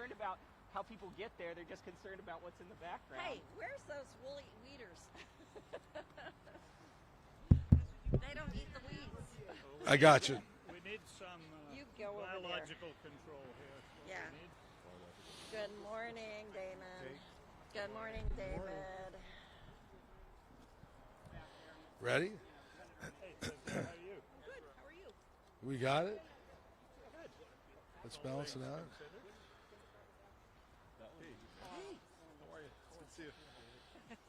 concerned about how people get there. They're just concerned about what's in the background. Hey, where's those woolly weeders? They don't eat the weeds. I got you. We need some You go over there. biological control here. Yeah. Good morning, Damon. Good morning, David. Ready? Hey, Cynthia, how are you? Good. How are you? We got it? Good. Let's balance it out.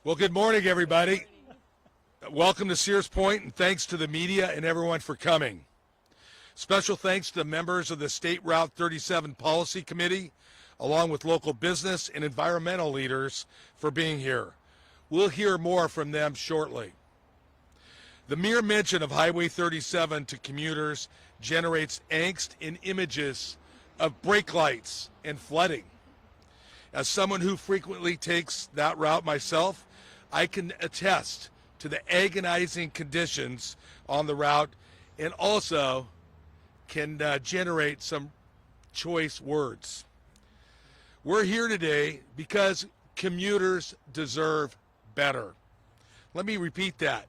Well, good morning, everybody. Welcome to Sears Point, and thanks to the media and everyone for coming. Special thanks to the members of the State Route 37 Policy Committee, along with local business and environmental leaders for being here. We'll hear more from them shortly. The mere mention of Highway 37 to commuters generates angst and images of brake lights and flooding. As someone who frequently takes that route myself, I can attest to the agonizing conditions on the route, and also can generate some choice words. We're here today because commuters deserve better. Let me repeat that.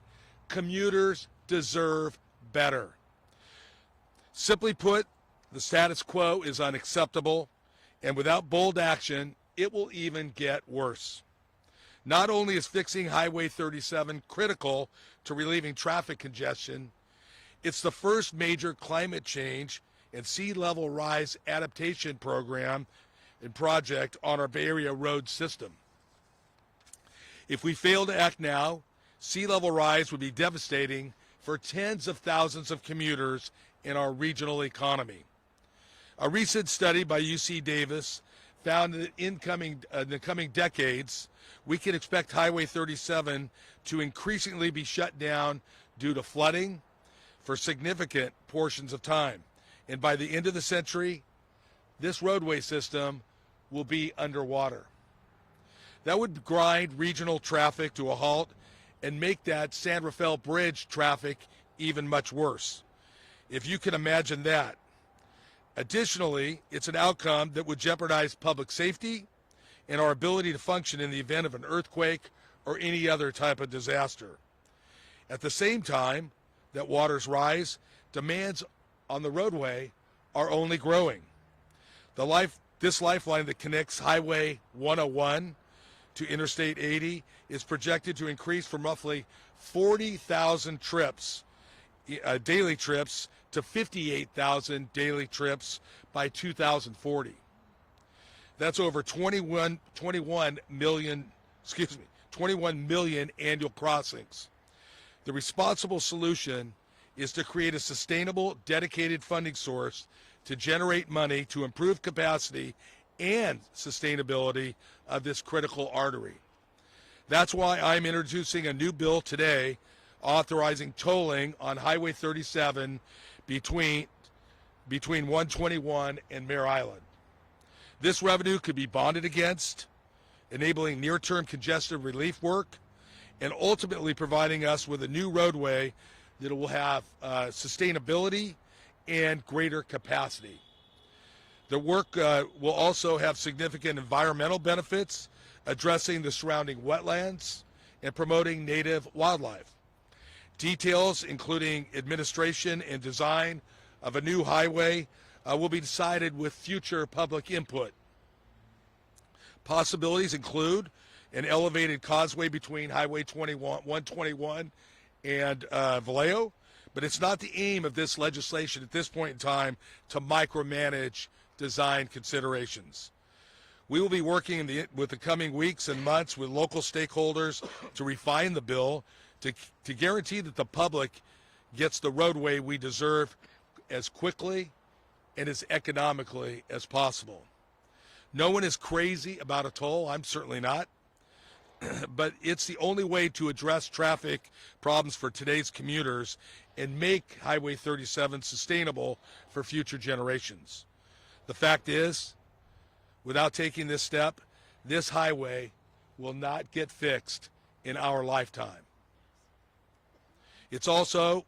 Commuters deserve better. Simply put, the status quo is unacceptable, and without bold action, it will even get worse. Not only is fixing Highway 37 critical to relieving traffic congestion, it's the first major climate change and sea level rise adaptation program and project on our Bay Area road system. If we fail to act now, sea level rise would be devastating for tens of thousands of commuters in our regional economy. A recent study by UC Davis found that in the coming decades, we can expect Highway 37 to increasingly be shut down due to flooding for significant portions of time. And by the end of the century, this roadway system will be underwater. That would grind regional traffic to a halt and make that San Rafael Bridge traffic even much worse, if you can imagine that. Additionally, it's an outcome that would jeopardize public safety and our ability to function in the event of an earthquake or any other type of disaster. At the same time that waters rise, demands on the roadway are only growing. This lifeline that connects Highway 101 to Interstate 80 is projected to increase from roughly 40,000 trips, daily trips, to 58,000 daily trips by 2040. That's over 21 million annual crossings. The responsible solution is to create a sustainable, dedicated funding source to generate money to improve capacity and sustainability of this critical artery. That's why I'm introducing a new bill today authorizing tolling on Highway 37 between 121 and Mare Island. This revenue could be bonded against, enabling near-term congestion relief work, and ultimately providing us with a new roadway that will have sustainability and greater capacity. The work will also have significant environmental benefits, addressing the surrounding wetlands and promoting native wildlife. Details, including administration and design of a new highway, will be decided with future public input. Possibilities include an elevated causeway between Highway 121 and Vallejo, but it's not the aim of this legislation at this point in time to micromanage design considerations. We will be working with the coming weeks and months with local stakeholders to refine the bill to guarantee that the public gets the roadway we deserve as quickly and as economically as possible. No one is crazy about a toll. I'm certainly not. But it's the only way to address traffic problems for today's commuters and make Highway 37 sustainable for future generations. The fact is, without taking this step, this highway will not get fixed in our lifetime. It's also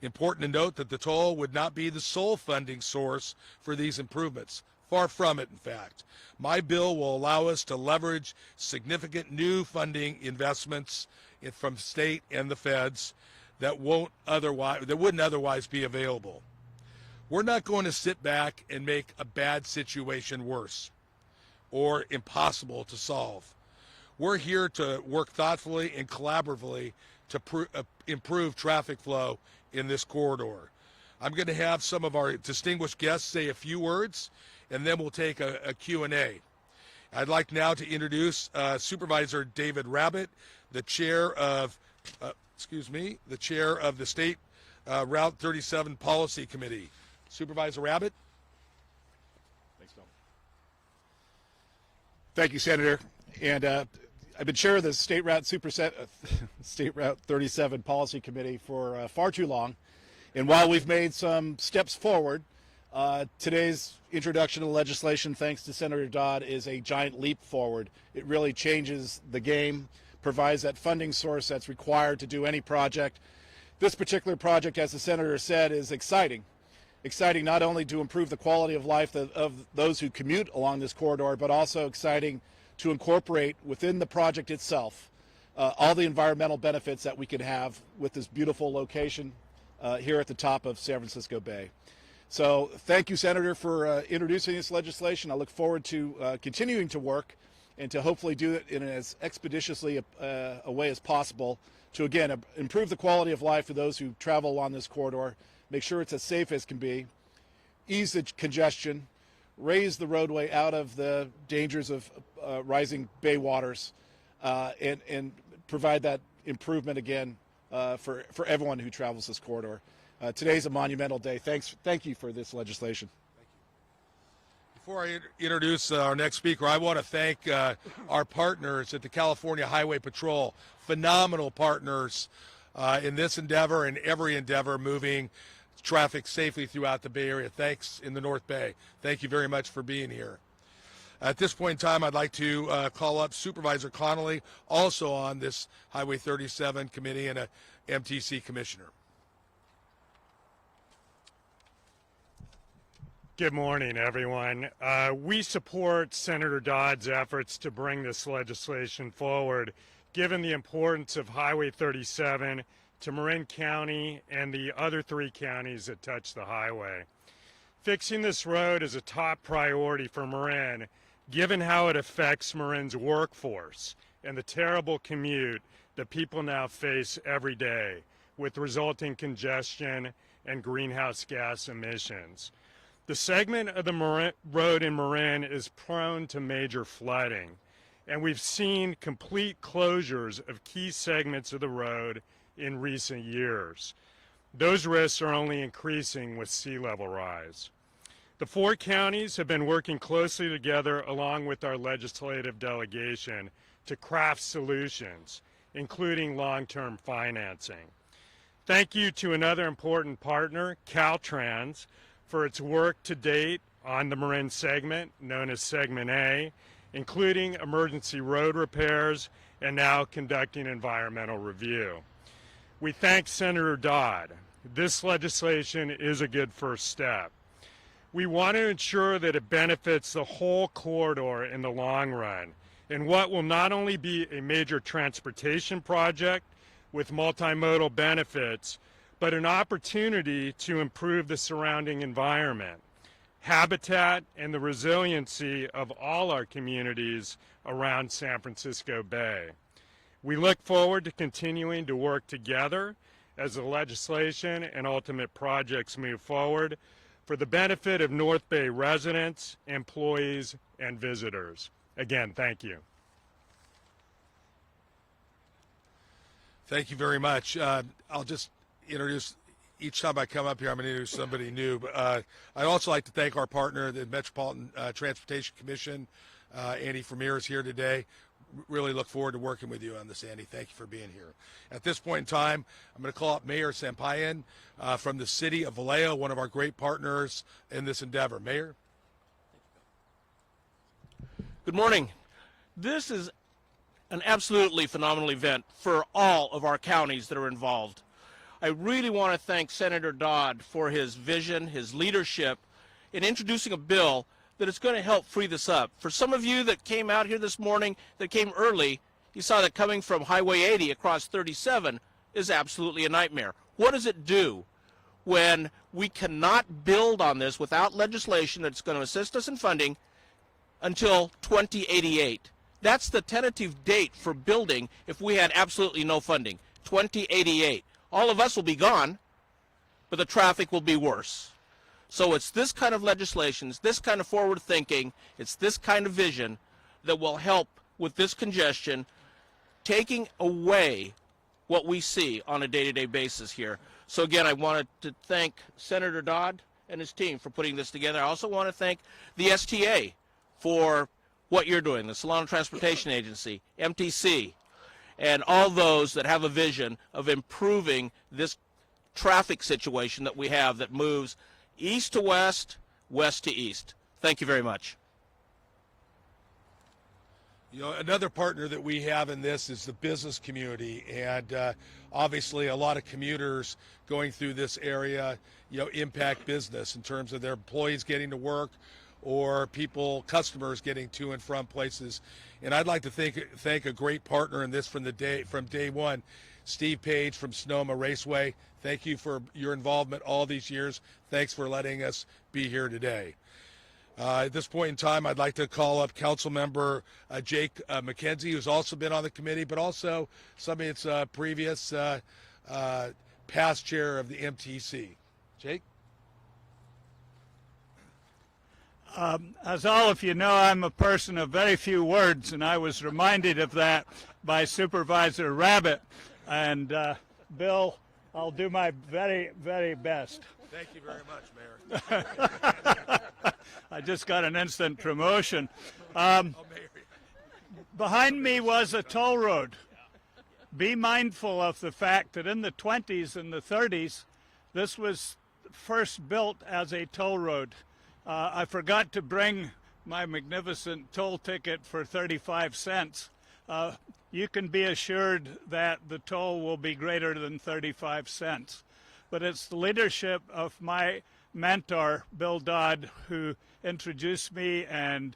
important to note that the toll would not be the sole funding source for these improvements. Far from it, in fact. My bill will allow us to leverage significant new funding investments from state and the feds that wouldn't otherwise be available. We're not going to sit back and make a bad situation worse or impossible to solve. We're here to work thoughtfully and collaboratively to improve traffic flow in this corridor. I'm going to have some of our distinguished guests say a few words, and then we'll take a Q&A. I'd like now to introduce Supervisor David Rabbit, the chair of the State Route 37 Policy Committee. Supervisor Rabbit. Thanks, Tom. Thank you, Senator. And I've been chair of the State Route 37 Policy Committee for far too long. And while we've made some steps forward, today's introduction of legislation, thanks to Senator Dodd, is a giant leap forward. It really changes the game, provides that funding source that's required to do any project. This particular project, as the Senator said, is exciting. Exciting not only to improve the quality of life of those who commute along this corridor, but also exciting to incorporate within the project itself all the environmental benefits that we could have with this beautiful location here at the top of San Francisco Bay. So thank you, Senator, for introducing this legislation. I look forward to continuing to work and to hopefully do it in as expeditiously a way as possible to, again, improve the quality of life for those who travel along this corridor, make sure it's as safe as can be, ease the congestion, raise the roadway out of the dangers of rising bay waters, and provide that improvement again for everyone who travels this corridor. Today's a monumental day. Thank you for this legislation. Before I introduce our next speaker, I want to thank our partners at the California Highway Patrol, phenomenal partners in this endeavor and every endeavor moving traffic safely throughout the Bay Area. Thanks in the North Bay. Thank you very much for being here. At this point in time, I'd like to call up Supervisor Connolly, also on this Highway 37 committee and a MTC commissioner. Good morning, everyone. We support Senator Dodd's efforts to bring this legislation forward, given the importance of Highway 37 to Marin County and the other 3 counties that touch the highway. Fixing this road is a top priority for Marin, given how it affects Marin's workforce and the terrible commute that people now face every day, with resulting congestion and greenhouse gas emissions. The segment of the road in Marin is prone to major flooding, and we've seen complete closures of key segments of the road in recent years. Those risks are only increasing with sea level rise. The 4 counties have been working closely together along with our legislative delegation to craft solutions, including long-term financing. Thank you to another important partner, Caltrans, for its work to date on the Marin segment, known as Segment A, including emergency road repairs and now conducting environmental review. We thank Senator Dodd. This legislation is a good first step. We want to ensure that it benefits the whole corridor in the long run, in what will not only be a major transportation project with multimodal benefits, but an opportunity to improve the surrounding environment, habitat, and the resiliency of all our communities around San Francisco Bay. We look forward to continuing to work together as the legislation and ultimate projects move forward for the benefit of North Bay residents, employees, and visitors. Again, thank you. Thank you very much. I'll just introduce, each time I come up here, I'm going to introduce somebody new. But I'd also like to thank our partner, the Metropolitan Transportation Commission. Andy Vermeer is here today. Really look forward to working with you on this, Andy. Thank you for being here. At this point in time, I'm going to call up Mayor Sampayan from the city of Vallejo, one of our great partners in this endeavor. Mayor? Good morning. This is an absolutely phenomenal event for all of our counties that are involved. I really want to thank Senator Dodd for his vision, his leadership in introducing a bill that it's going to help free this up. For some of you that came out here this morning, that came early, you saw that coming from Highway 80 across 37 is absolutely a nightmare. What does it do when we cannot build on this without legislation that's going to assist us in funding until 2088? That's the tentative date for building if we had absolutely no funding, 2088. All of us will be gone, but the traffic will be worse. So it's this kind of legislation, it's this kind of forward thinking, it's this kind of vision that will help with this congestion, taking away what we see on a day-to-day basis here. So again, I wanted to thank Senator Dodd and his team for putting this together. I also want to thank the STA for what you're doing, the Solano Transportation Agency, MTC, and all those that have a vision of improving this traffic situation that we have that moves east to west, west to east. Thank you very much. You know, another partner that we have in this is the business community, and obviously a lot of commuters going through this area, you know, impact business in terms of their employees getting to work or customers getting to and from places. And I'd like to thank a great partner in this from day one, Steve Page from Sonoma Raceway. Thank you for your involvement all these years. Thanks for letting us be here today. At this point in time, I'd like to call up Councilmember Jake McKenzie, who's also been on the committee, but also somebody that's previous past chair of the MTC. Jake? As all of you know, I'm a person of very few words, and I was reminded of that by Supervisor Rabbit. And Bill, I'll do my very, very best. Thank you very much, Mayor. I just got an instant promotion. Behind me was a toll road. Be mindful of the fact that in the 20s and the 30s, this was first built as a toll road. I forgot to bring my magnificent toll ticket for 35 cents. You can be assured that the toll will be greater than 35 cents. But it's the leadership of my mentor, Bill Dodd, who introduced me and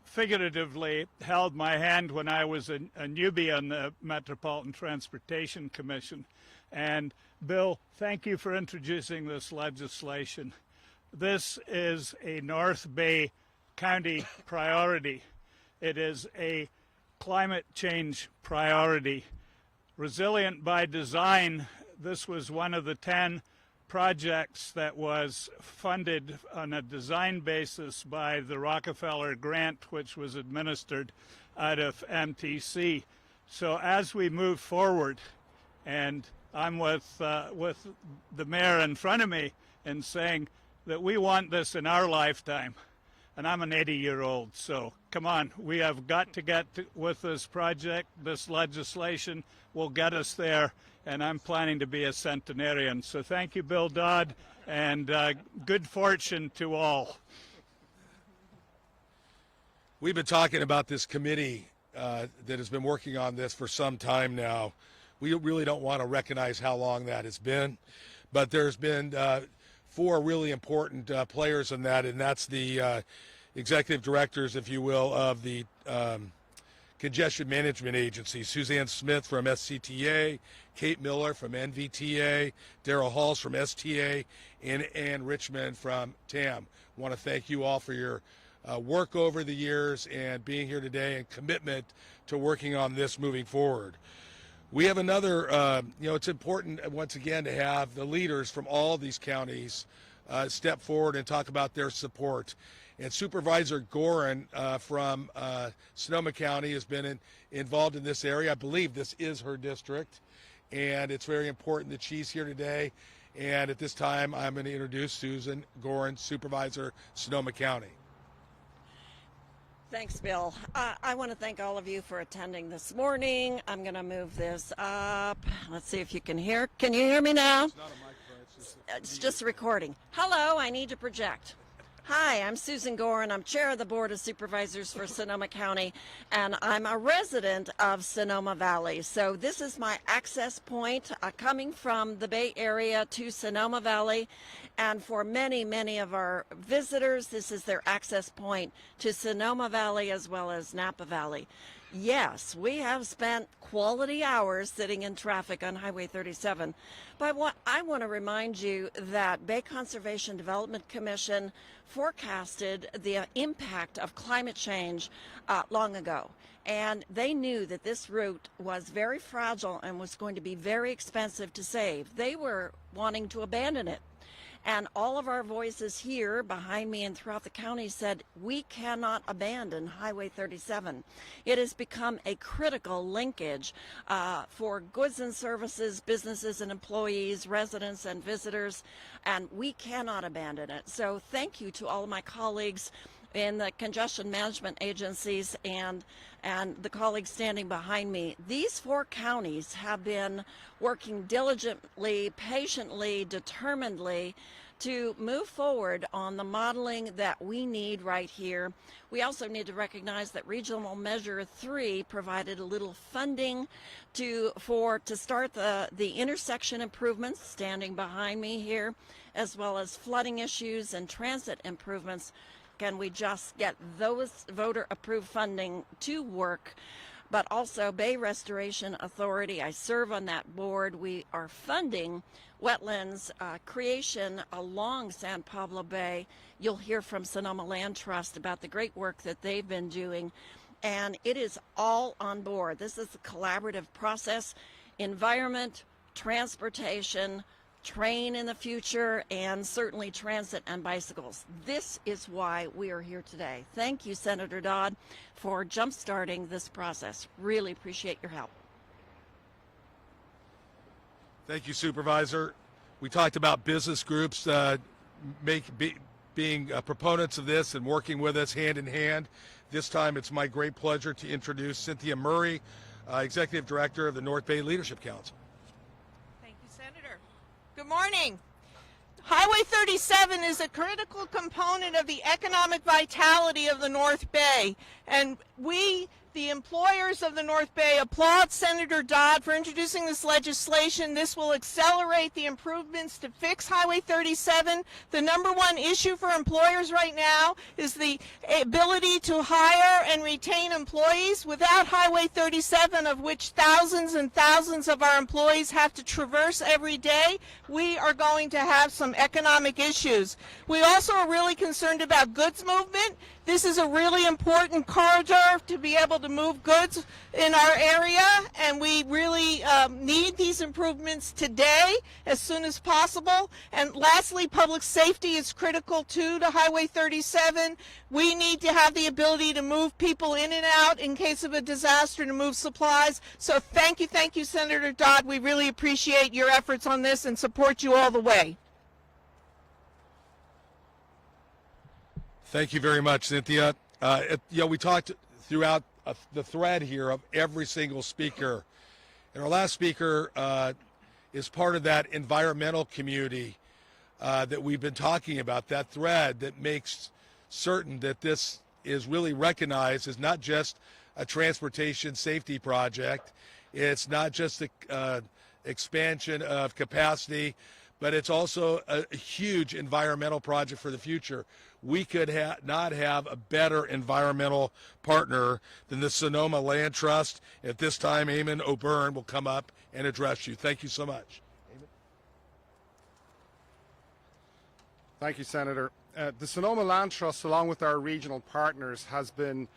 figuratively held my hand when I was a newbie on the Metropolitan Transportation Commission. And Bill, thank you for introducing this legislation. This is a North Bay County priority. It is a climate change priority. Resilient by design, this was one of the 10 projects that was funded on a design basis by the Rockefeller grant, which was administered out of MTC. So as we move forward, and I'm with the mayor in front of me and saying that we want this in our lifetime, and I'm an 80-year-old, so come on, we have got to get with this project. This legislation will get us there, and I'm planning to be a centenarian. So thank you, Bill Dodd, and good fortune to all. We've been talking about this committee that has been working on this for some time now. We really don't want to recognize how long that has been, but there's been 4 really important players in that, and that's the executive directors, if you will, of the Congestion Management Agency, Suzanne Smith from SCTA, Kate Miller from NVTA, Darrell Halls from STA, and Ann Richmond from TAM. I want to thank you all for your work over the years and being here today and commitment to working on this moving forward. We have another, it's important once again to have the leaders from all of these counties step forward and talk about their support. And Supervisor Gorin from Sonoma County has been involved in this area. I believe this is her district, and it's very important that she's here today. And at this time, I'm going to introduce Susan Gorin, Supervisor, Sonoma County. Thanks, Bill. I want to thank all of you for attending this morning. I'm going to move this up. Let's see if you can hear. Can you hear me now? It's not a microphone. It's just a recording. Hello, I need to project. Hi, I'm Susan Gore, and I'm chair of the Board of Supervisors for Sonoma County, and I'm a resident of Sonoma Valley. So this is my access point coming from the Bay Area to Sonoma Valley, and for many, many of our visitors, this is their access point to Sonoma Valley as well as Napa Valley. Yes, we have spent quality hours sitting in traffic on Highway 37, but what I want to remind you that Bay Conservation Development Commission forecasted the impact of climate change long ago, and they knew that this route was very fragile and was going to be very expensive to save. They were wanting to abandon it. And all of our voices here behind me and throughout the county said we cannot abandon Highway 37. It has become a critical linkage for goods and services, businesses and employees, residents and visitors, and we cannot abandon it. So thank you to all of my colleagues in the congestion management agencies and the colleagues standing behind me. These 4 counties have been working diligently, patiently, determinedly to move forward on the modeling that we need right here. We also need to recognize that Regional Measure 3 provided a little funding to start the intersection improvements standing behind me here, as well as flooding issues and transit improvements. Can we just get those voter-approved funding to work? But also Bay Restoration Authority, I serve on that board. We are funding wetlands creation along San Pablo Bay. You'll hear from Sonoma Land Trust about the great work that they've been doing. And it is all on board. This is a collaborative process. Environment, transportation, train in the future, and certainly transit and bicycles. This is why we are here today. Thank you, Senator Dodd, for jump-starting this process. Really appreciate your help. Thank you, Supervisor. We talked about business groups being proponents of this and working with us hand in hand. This time it's my great pleasure to introduce Cynthia Murray, Executive Director of the North Bay Leadership Council. Thank you, Senator. Good morning. Highway 37 is a critical component of the economic vitality of the North Bay, and we, the employers of the North Bay, applaud Senator Dodd for introducing this legislation. This will accelerate the improvements to fix Highway 37. The number one issue for employers right now is the ability to hire and retain employees. Without Highway 37, of which thousands and thousands of our employees have to traverse every day, we are going to have some economic issues. We also are really concerned about goods movement. This is a really important corridor to be able to move goods in our area, and we really need these improvements today as soon as possible. And lastly, public safety is critical too to Highway 37. We need to have the ability to move people in and out in case of a disaster, to move supplies. So thank you, Senator Dodd. We really appreciate your efforts on this and support you all the way. Thank you very much, Cynthia. We talked throughout the thread here of every single speaker. And our last speaker is part of that environmental community that we've been talking about, that thread that makes certain that this is really recognized as not just a transportation safety project. It's not just the expansion of capacity, but it's also a huge environmental project for the future. We could not have a better environmental partner than the Sonoma Land Trust. At this time, Eamon O'Byrne will come up and address you. Thank you so much. Thank you, Senator. The Sonoma Land Trust, along with our regional partners, has been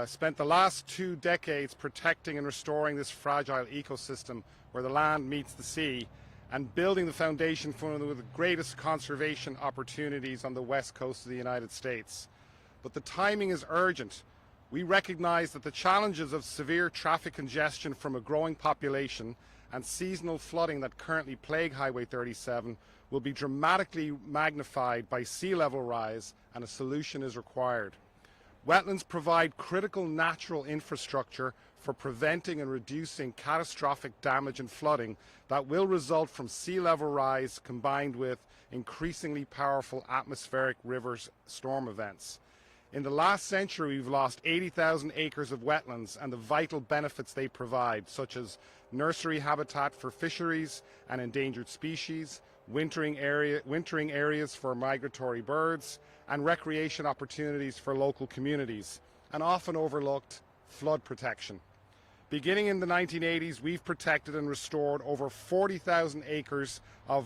spent the last 2 decades protecting and restoring this fragile ecosystem where the land meets the sea, and building the foundation for one of the greatest conservation opportunities on the west coast of the United States. But the timing is urgent. We recognize that the challenges of severe traffic congestion from a growing population and seasonal flooding that currently plague Highway 37 will be dramatically magnified by sea level rise, and a solution is required. Wetlands provide critical natural infrastructure for preventing and reducing catastrophic damage and flooding that will result from sea level rise combined with increasingly powerful atmospheric rivers storm events. In the last century, we've lost 80,000 acres of wetlands and the vital benefits they provide, such as nursery habitat for fisheries and endangered species, wintering areas for migratory birds, and recreation opportunities for local communities, and often overlooked, flood protection. Beginning in the 1980s, we've protected and restored over 40,000 acres of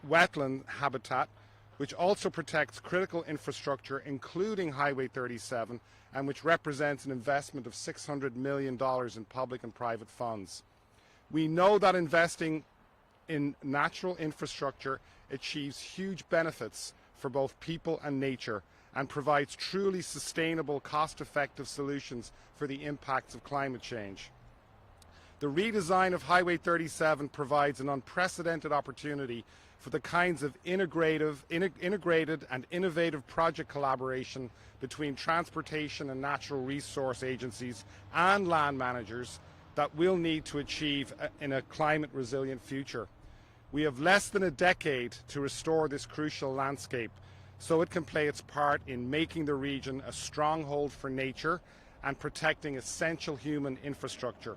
wetland habitat, which also protects critical infrastructure, including Highway 37, and which represents an investment of $600 million in public and private funds. We know that investing in natural infrastructure achieves huge benefits for both people and nature and provides truly sustainable, cost-effective solutions for the impacts of climate change. The redesign of Highway 37 provides an unprecedented opportunity for the kinds of integrated and innovative project collaboration between transportation and natural resource agencies and land managers that we'll need to achieve in a climate resilient future. We have less than a decade to restore this crucial landscape so it can play its part in making the region a stronghold for nature and protecting essential human infrastructure.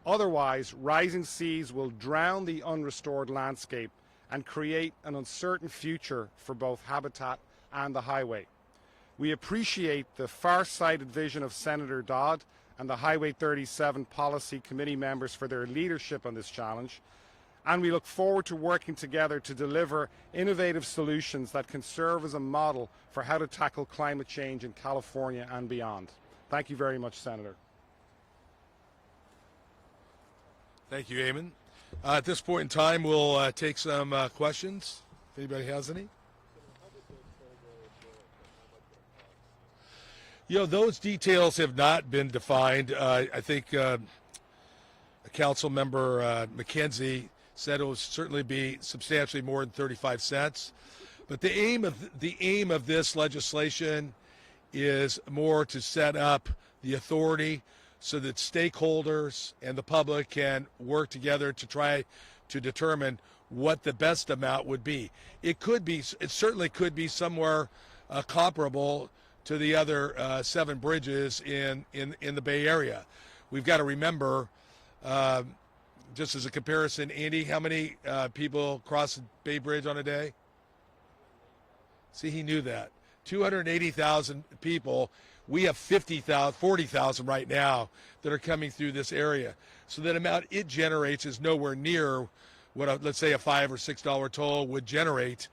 Otherwise, rising seas will drown the unrestored landscape and create an uncertain future for both habitat and the highway. We appreciate the far-sighted vision of Senator Dodd and the Highway 37 Policy Committee members for their leadership on this challenge, and we look forward to working together to deliver innovative solutions that can serve as a model for how to tackle climate change in California and beyond. Thank you very much, Senator. Thank you, Eamon. At this point in time, we'll take some questions, if anybody has any. You know, those details have not been defined. I think Council Member McKenzie said it will certainly be substantially more than 35 cents. But the aim of this legislation is more to set up the authority so that stakeholders and the public can work together to try to determine what the best amount would be. It certainly could be somewhere comparable to the other 7 bridges in the Bay Area. We've got to remember, just as a comparison, Andy, how many people cross the Bay Bridge on a day? See, he knew that. 280,000 people. We have 40,000 right now that are coming through this area. So that amount it generates is nowhere near what, let's say, a $5 or $6 toll would generate,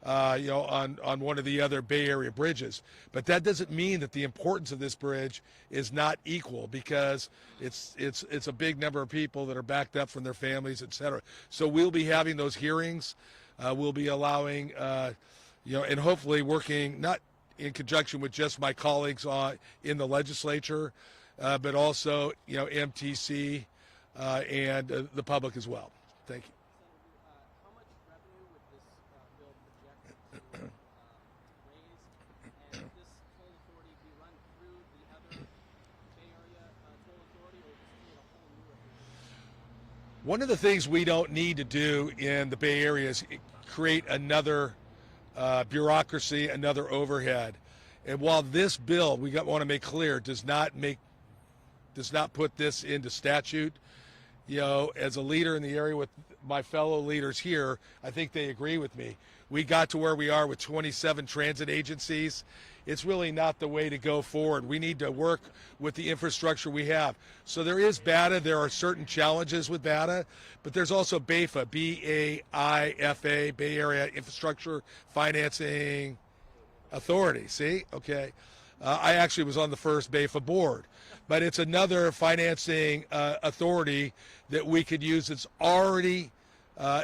on one of the other Bay Area bridges. But that doesn't mean that the importance of this bridge is not equal, because it's a big number of people that are backed up from their families, et cetera. So we'll be having those hearings. We'll be allowing, and hopefully working not in conjunction with just my colleagues in the legislature, but also, MTC and the public as well. Thank you. How much revenue would this bill project to raise? And this toll authority be run through the other Bay Area toll authority, or just create a whole new authority? One of the things we don't need to do in the Bay Area is create another bureaucracy, another overhead. And while this bill, we want to make clear, does not put this into statute, as a leader in the area with my fellow leaders here, I think they agree with me. We got to where we are with 27 transit agencies. It's really not the way to go forward. We need to work with the infrastructure we have. So there is BATA. There are certain challenges with BATA, but there's also BAIFA, B-A-I-F-A, Bay Area Infrastructure Financing Authority. See? Okay. I actually was on the first BAIFA board, but it's another financing authority that we could use that's already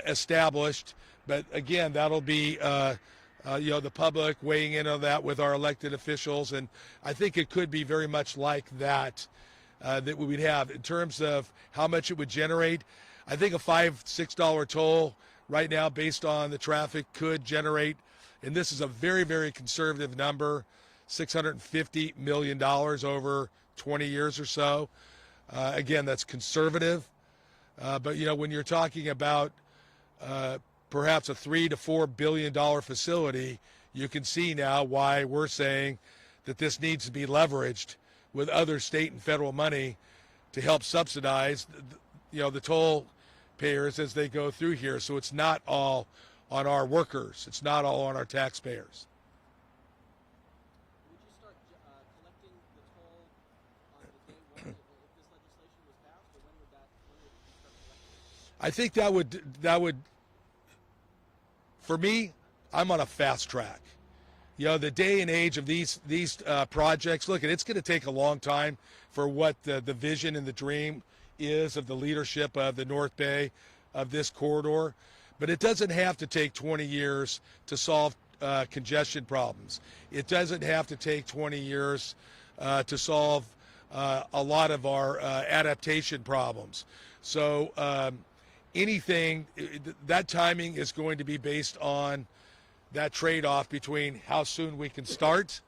established. But again, that'll be the public weighing in on that with our elected officials, and I think it could be very much like that that we would have in terms of how much it would generate. I think a $5-6 toll right now, based on the traffic, could generate, and this is a very, very conservative number, $650 million over 20 years or so. Again, that's conservative. But, you know, when you're talking about perhaps a $3 to $4 billion facility, you can see now why we're saying that this needs to be leveraged with other state and federal money to help subsidize, you know, the toll payers as they go through here. So it's not all on our workers. It's not all on our taxpayers. Would you start collecting the toll on the day one if this legislation was passed, or when would you start collecting? I think that would, for me, I'm on a fast track. You know, the day and age of these projects, look, it's going to take a long time for what the vision and the dream is of the leadership of the North Bay, of this corridor. But it doesn't have to take 20 years to solve congestion problems. It doesn't have to take 20 years to solve a lot of our adaptation problems. So anything, that timing is going to be based on that trade-off between how soon we can start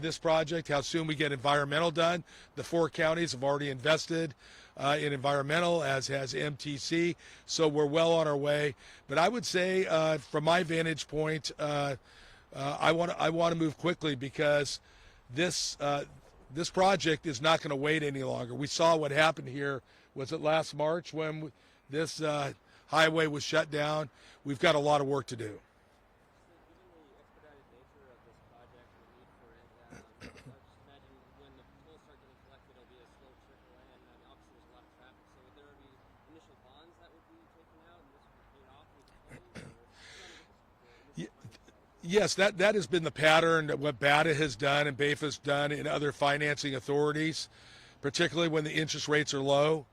this project, how soon we get environmental done. The 4 counties have already invested in environmental, as has MTC, so we're well on our way. But I would say, from my vantage point, I want to move quickly, because this project is not going to wait any longer. We saw what happened here. Was it last March when this highway was shut down? We've got a lot of work to do. Yes, that has been the pattern, what BATA has done and BAFA's done and other financing authorities, particularly when the interest rates are low.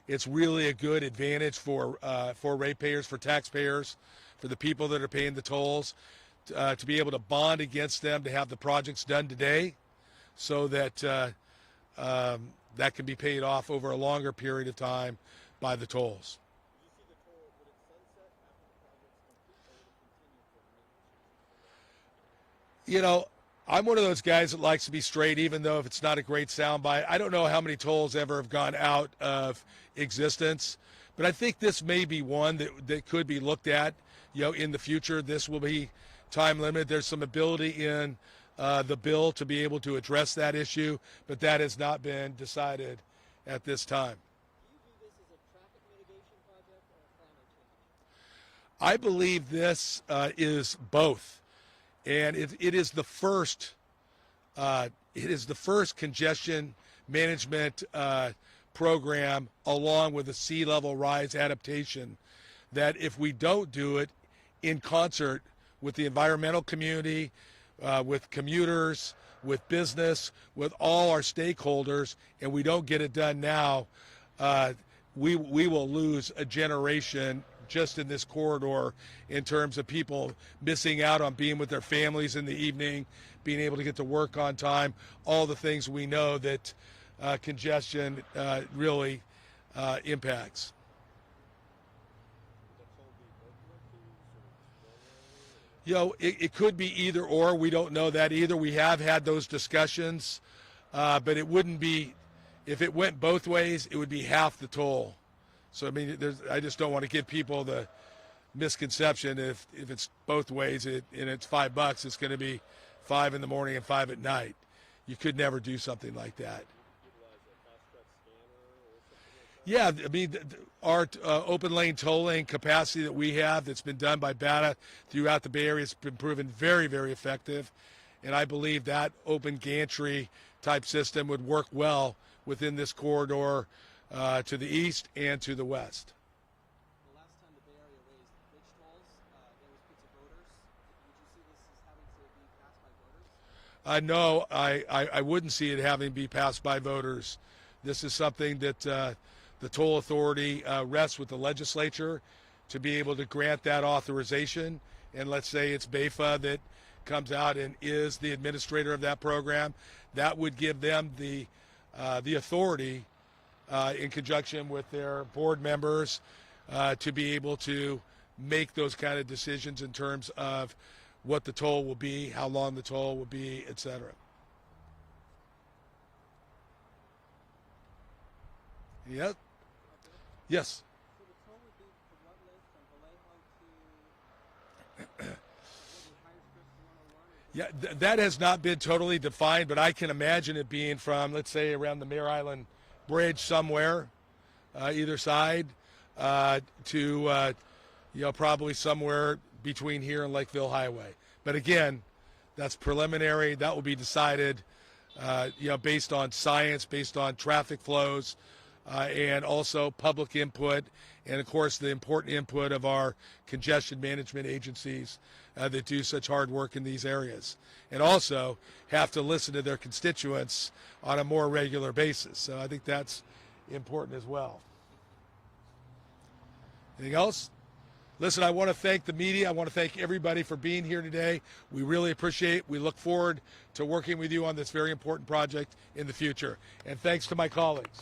It's really a good advantage for ratepayers, for taxpayers, for the people that are paying the tolls, to be able to bond against them, to have the projects done today, so that that can be paid off over a longer period of time by the tolls. You know, I'm one of those guys that likes to be straight, even though if it's not a great soundbite. I don't know how many tolls ever have gone out of existence, but I think this may be one that could be looked at, you know, in the future. This will be time limited. There's some ability in the bill to be able to address that issue, but that has not been decided at this time. Do you view this as a traffic mitigation project or a climate change? I believe this is both. And it is the first congestion management program, along with the sea level rise adaptation, that if we don't do it in concert with the environmental community, with commuters, with business, with all our stakeholders, and we don't get it done now, we will lose a generation just in this corridor, in terms of people missing out on being with their families in the evening, being able to get to work on time, all the things we know that congestion really impacts. You know, it could be either or. We don't know that either. We have had those discussions, but it wouldn't be, if it went both ways, it would be half the toll. So, I mean, I just don't want to give people the misconception if it's both ways and it's $5, it's going to be 5 in the morning and 5 at night. You could never do something like that. Yeah, I mean, our open lane tolling capacity that we have that's been done by BATA throughout the Bay Area has been proven very, very effective. And I believe that open gantry type system would work well within this corridor, to the east and to the west. The last time the Bay Area raised bridge tolls, there was pizza voters. Would you see this as having to be passed by voters? No, I wouldn't see it having to be passed by voters. This is something that the toll authority rests with the legislature to be able to grant that authorization. And let's say it's BAFA that comes out and is the administrator of that program. That would give them the authority, in conjunction with their board members, to be able to make those kind of decisions in terms of what the toll will be, how long the toll will be, etc. Yep. Yes. So the toll would be from what lake, from Vallejo to Yeah, that has not been totally defined, but I can imagine it being from, let's say, around the Mare Island Bridge somewhere, either side, to probably somewhere between here and Lakeville Highway. But again, that's preliminary. That will be decided, based on science, based on traffic flows, and also public input, and of course the important input of our congestion management agencies that do such hard work in these areas, and also have to listen to their constituents on a more regular basis. So I think that's important as well. Anything else? Listen, I want to thank the media. I want to thank everybody for being here today. We really appreciate it. We look forward to working with you on this very important project in the future. And thanks to my colleagues.